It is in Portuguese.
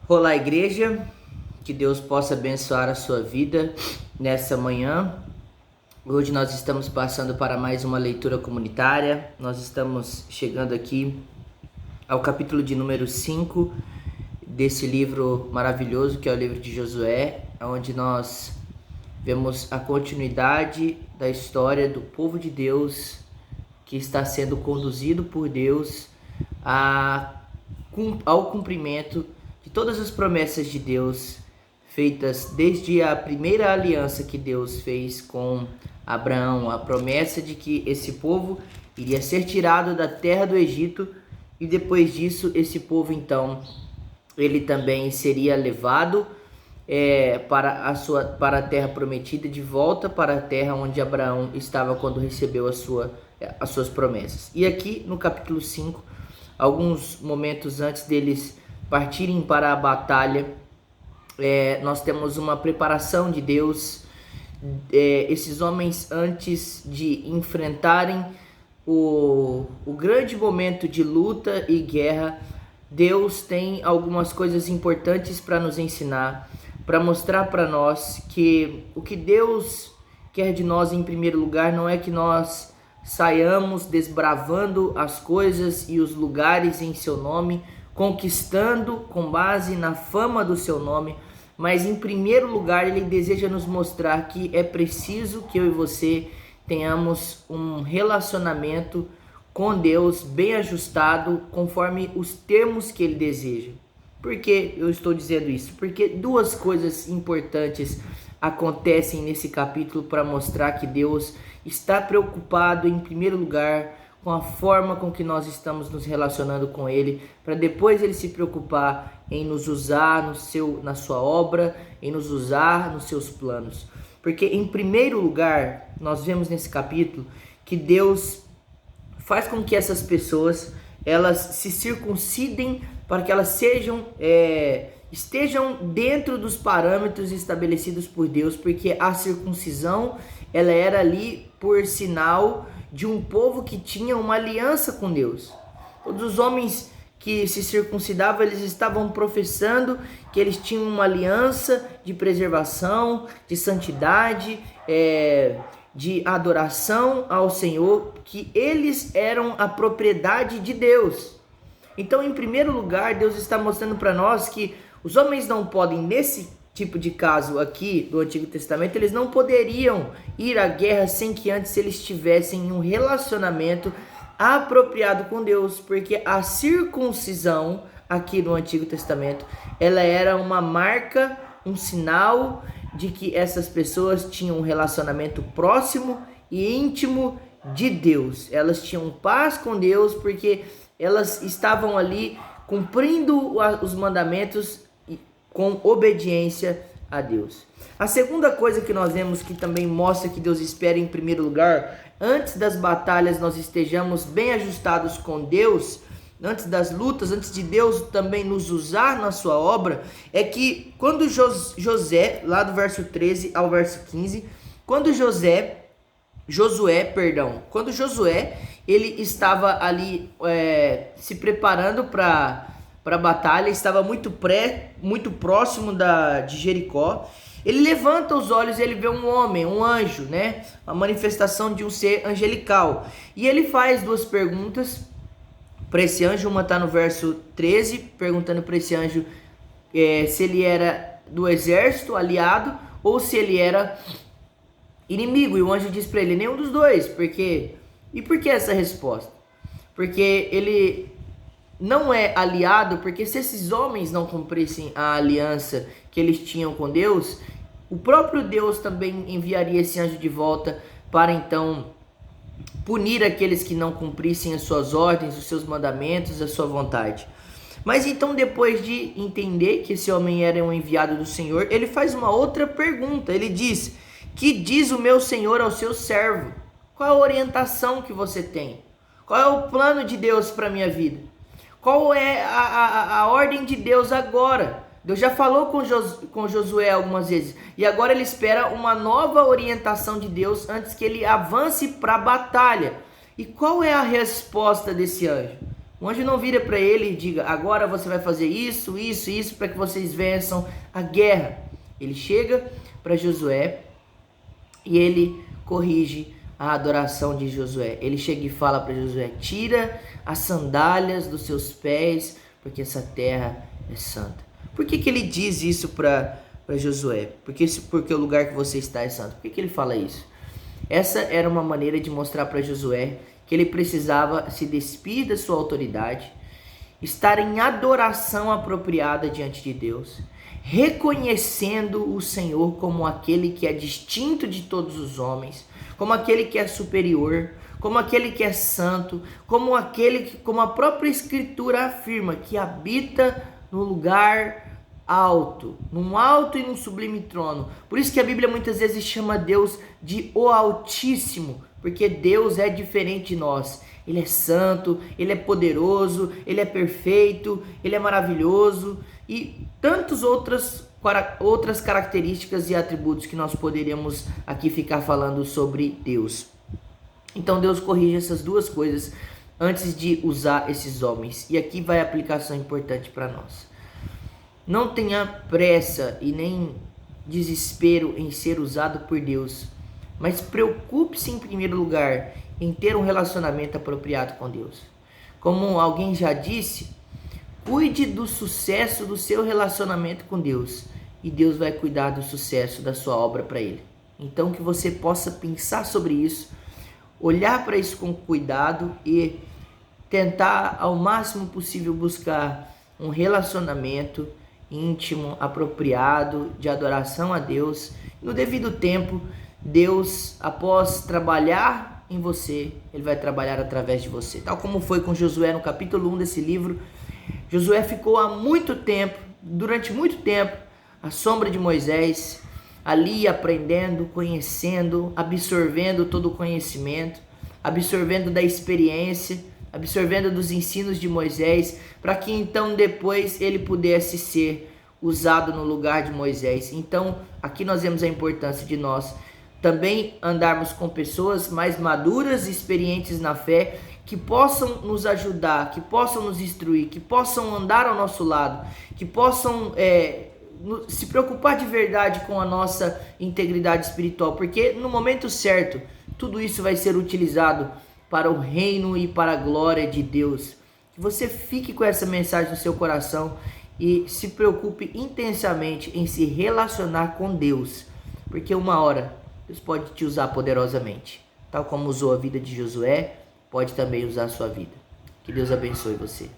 Olá, igreja, que Deus possa abençoar a sua vida nessa manhã. Hoje nós estamos passando para mais uma leitura comunitária. Nós estamos chegando aqui ao capítulo de número 5 desse livro maravilhoso que é o livro de Josué, onde nós vemos a continuidade da história do povo de Deus que está sendo conduzido por Deus ao cumprimento de todas as promessas de Deus feitas desde a primeira aliança que Deus fez com Abraão, a promessa de que esse povo iria ser tirado da terra do Egito e depois disso esse povo então ele também seria levado para a terra prometida, de volta para a terra onde Abraão estava quando recebeu as suas promessas. E aqui no capítulo 5, alguns momentos antes deles partirem para a batalha, nós temos uma preparação de Deus. Esses homens, antes de enfrentarem o grande momento de luta e guerra, Deus tem algumas coisas importantes para nos ensinar, para mostrar para nós que o que Deus quer de nós em primeiro lugar não é que nós saiamos desbravando as coisas e os lugares em seu nome, conquistando com base na fama do seu nome, mas em primeiro lugar ele deseja nos mostrar que é preciso que eu e você tenhamos um relacionamento com Deus bem ajustado conforme os termos que ele deseja. Por que eu estou dizendo isso? Porque duas coisas importantes acontecem nesse capítulo para mostrar que Deus está preocupado em primeiro lugar com a forma com que nós estamos nos relacionando com Ele, para depois Ele se preocupar em nos usar na sua obra, em nos usar nos seus planos. Porque em primeiro lugar, nós vemos nesse capítulo que Deus faz com que essas pessoas elas se circuncidem para que elas estejam dentro dos parâmetros estabelecidos por Deus, porque a circuncisão ela era ali por sinal de um povo que tinha uma aliança com Deus. Todos os homens que se circuncidavam, eles estavam professando que eles tinham uma aliança de preservação, de santidade, de adoração ao Senhor, que eles eram a propriedade de Deus. Então, em primeiro lugar, Deus está mostrando para nós que os homens não podem, nesse tipo de caso aqui do Antigo Testamento, eles não poderiam ir à guerra sem que antes eles tivessem um relacionamento apropriado com Deus, porque a circuncisão aqui no Antigo Testamento, ela era uma marca, um sinal de que essas pessoas tinham um relacionamento próximo e íntimo de Deus. Elas tinham paz com Deus porque elas estavam ali cumprindo os mandamentos com obediência a Deus. A segunda coisa que nós vemos que também mostra que Deus espera em primeiro lugar, antes das batalhas nós estejamos bem ajustados com Deus, antes das lutas, antes de Deus também nos usar na sua obra, é que quando Josué, lá do verso 13 ao verso 15, quando Josué, ele estava ali se preparando para a batalha, estava muito próximo de Jericó. Ele levanta os olhos e ele vê um homem, um anjo, né? A manifestação de um ser angelical. E ele faz duas perguntas para esse anjo. Uma está no verso 13, perguntando para esse anjo se ele era do exército aliado ou se ele era inimigo. E o anjo diz para ele, nenhum dos dois. E por que essa resposta? Porque ele não é aliado, porque se esses homens não cumprissem a aliança que eles tinham com Deus, o próprio Deus também enviaria esse anjo de volta para então punir aqueles que não cumprissem as suas ordens, os seus mandamentos, a sua vontade. Mas então, depois de entender que esse homem era um enviado do Senhor, ele faz uma outra pergunta. Ele diz, que diz o meu Senhor ao seu servo? Qual a orientação que você tem? Qual é o plano de Deus para a minha vida? Qual é a ordem de Deus agora? Deus já falou com Josué algumas vezes. E agora ele espera uma nova orientação de Deus antes que ele avance para a batalha. E qual é a resposta desse anjo? O anjo não vira para ele e diga: agora você vai fazer isso, isso, isso para que vocês vençam a guerra. Ele chega para Josué e ele corrige a adoração de Josué. Ele chega e fala para Josué: tira as sandálias dos seus pés, porque essa terra é santa. Por que ele diz isso para Josué? Porque o lugar que você está é santo. Por que ele fala isso? Essa era uma maneira de mostrar para Josué que ele precisava se despir da sua autoridade, estar em adoração apropriada diante de Deus, reconhecendo o Senhor como aquele que é distinto de todos os homens, como aquele que é superior, como aquele que é santo, como aquele que, como a própria Escritura afirma, que habita no lugar alto, num alto e num sublime trono. Por isso que a Bíblia muitas vezes chama Deus de o Altíssimo, porque Deus é diferente de nós. Ele é santo, ele é poderoso, ele é perfeito, ele é maravilhoso e tantas outras características e atributos que nós poderíamos aqui ficar falando sobre Deus. Então Deus corrige essas duas coisas antes de usar esses homens. E aqui vai a aplicação importante para nós. Não tenha pressa e nem desespero em ser usado por Deus, mas preocupe-se em primeiro lugar em ter um relacionamento apropriado com Deus. Como alguém já disse, cuide do sucesso do seu relacionamento com Deus e Deus vai cuidar do sucesso da sua obra para Ele. Então que você possa pensar sobre isso, olhar para isso com cuidado e tentar ao máximo possível buscar um relacionamento íntimo, apropriado, de adoração a Deus. No devido tempo, Deus, após trabalhar em você, Ele vai trabalhar através de você. Tal como foi com Josué no capítulo 1 desse livro. Josué ficou durante muito tempo, à sombra de Moisés, ali aprendendo, conhecendo, absorvendo todo o conhecimento, absorvendo da experiência, absorvendo dos ensinos de Moisés, para que então depois ele pudesse ser usado no lugar de Moisés. Então, aqui nós vemos a importância de nós também andarmos com pessoas mais maduras e experientes na fé, que possam nos ajudar, que possam nos instruir, que possam andar ao nosso lado, que possam se preocupar de verdade com a nossa integridade espiritual, porque no momento certo, tudo isso vai ser utilizado para o reino e para a glória de Deus. Que você fique com essa mensagem no seu coração e se preocupe intensamente em se relacionar com Deus, porque uma hora Deus pode te usar poderosamente, tal como usou a vida de Josué, pode também usar a sua vida. Que Deus abençoe você.